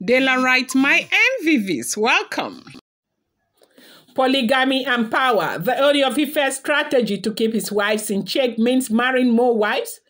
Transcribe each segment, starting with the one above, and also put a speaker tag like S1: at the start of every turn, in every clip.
S1: Dela writes, my MVVs, welcome. Polygamy and power. The Ooni of Ife's strategy to keep his wives in check means marrying more wives.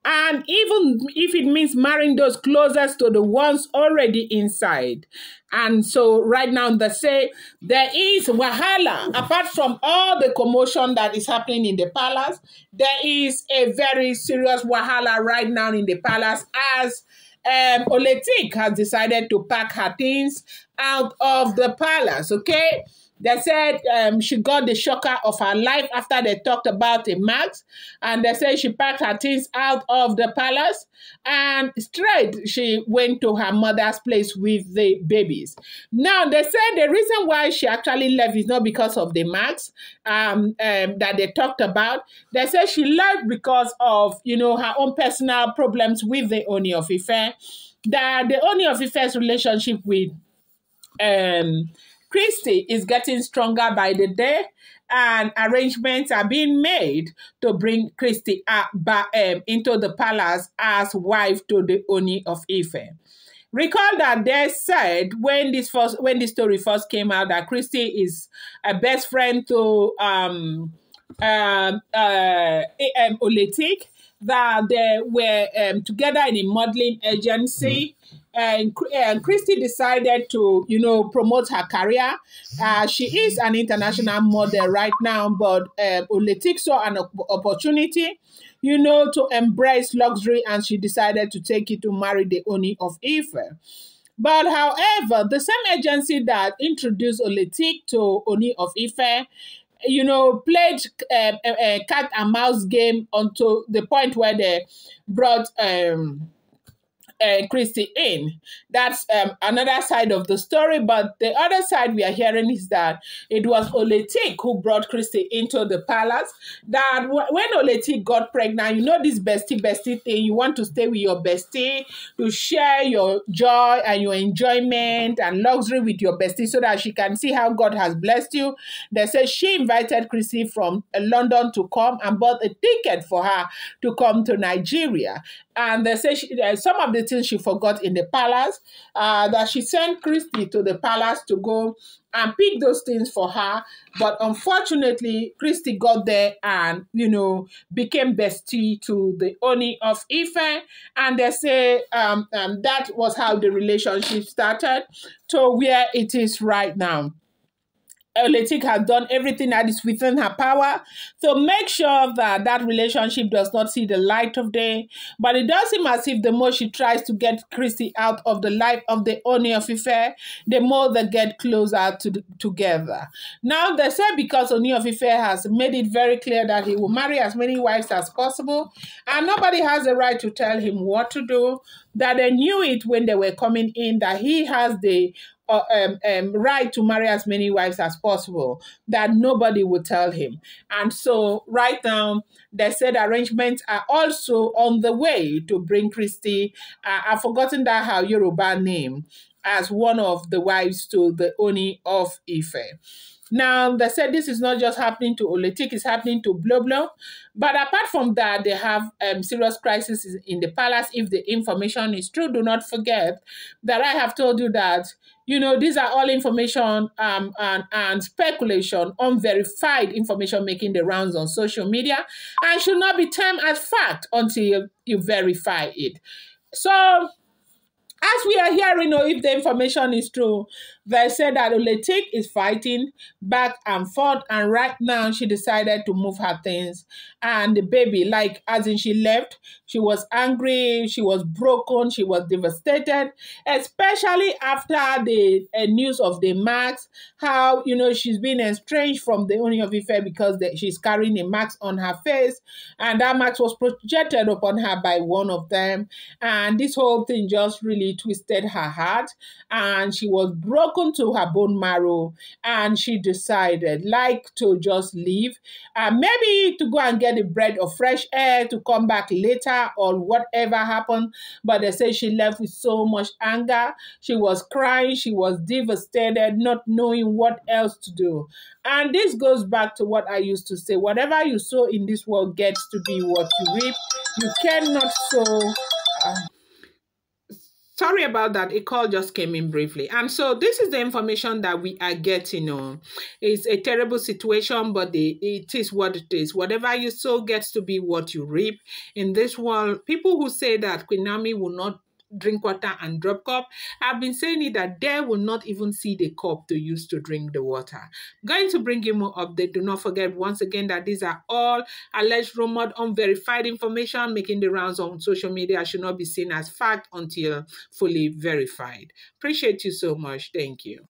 S1: And even if it means marrying those closest to the ones already inside. And so right now they say there is wahala. Apart from all the commotion that is happening in the palace, there is a very serious wahala right now in the palace as Oletik has decided to pack her things out of the palace, okay? They said she got the shocker of her life after they talked about a max. And they said she packed her things out of the palace and straight she went to her mother's place with the babies. Now, they said the reason why she actually left is not because of the max that they talked about. They said she left because of, her own personal problems with the Ooni of Ife. That the Ooni of Ife's relationship with Christy is getting stronger by the day, and arrangements are being made to bring Christy back into the palace as wife to the Ooni of Ife. Recall that they said when this story first came out that Christy is a best friend to Oletik, that they were together in a modeling agency. And Christy decided to, promote her career. She is an international model right now, but Oletik saw an opportunity, to embrace luxury, and she decided to take it to marry the Ooni of Ife. But however, the same agency that introduced Oletik to Ooni of Ife, played a cat and mouse game unto the point where they brought Christy in. That's another side of the story, but the other side we are hearing is that it was Oletik who brought Christy into the palace. That when Oletik got pregnant, this bestie thing, you want to stay with your bestie to share your joy and your enjoyment and luxury with your bestie so that she can see how God has blessed you. They say she invited Christy from London to come and bought a ticket for her to come to Nigeria. And they say some of the things she forgot in the palace, that she sent Christy to the palace to go and pick those things for her. But unfortunately, Christy got there and, became bestie to the Ooni of Ife. And they say that was how the relationship started to where it is right now. Oletik has done everything that is within her power to make sure that that relationship does not see the light of day. But it does seem as if the more she tries to get Christy out of the life of the Ooni of Ife, the more they get closer together. Now, they say because Ooni of Ife has made it very clear that he will marry as many wives as possible, and nobody has the right to tell him what to do, that they knew it when they were coming in, that he has the right to marry as many wives as possible, that nobody would tell him. And so right now, they said arrangements are also on the way to bring Christy, I've forgotten that her Yoruba name, as one of the wives to the Ooni of Ife. Now, they said this is not just happening to Oletik, it's happening to Bloblo. But apart from that, they have serious crisis in the palace. If the information is true, do not forget that I have told you that, these are all information and speculation, unverified information making the rounds on social media, and should not be termed as fact until you verify it. So, as we are hearing, if the information is true, they said that Oletik is fighting back and forth, and right now she decided to move her things. And the baby, as in she left, she was angry, she was broken, she was devastated, especially after the news of the max, how, she's been estranged from the Ooni of Ife because she's carrying a max on her face, and that max was projected upon her by one of them. And this whole thing just really twisted her heart, and she was broken to her bone marrow, and she decided to just leave, maybe to go and get a breath of fresh air to come back later or whatever happened. But they say she left with so much anger. She was crying, she was devastated, not knowing what else to do. And this goes back to what I used to say: whatever you sow in this world gets to be what you reap. You cannot sow Sorry about that. A call just came in briefly. And so this is the information that we are getting on. It's a terrible situation, but it is what it is. Whatever you sow gets to be what you reap. In this world, people who say that Queen Naomi will not drink water and drop cup, I've been saying it that they will not even see the cup to use to drink the water. Going to bring you more update. Do not forget once again that these are all alleged, rumored, unverified information making the rounds on social media. Should not be seen as fact until fully verified. Appreciate you so much. Thank you.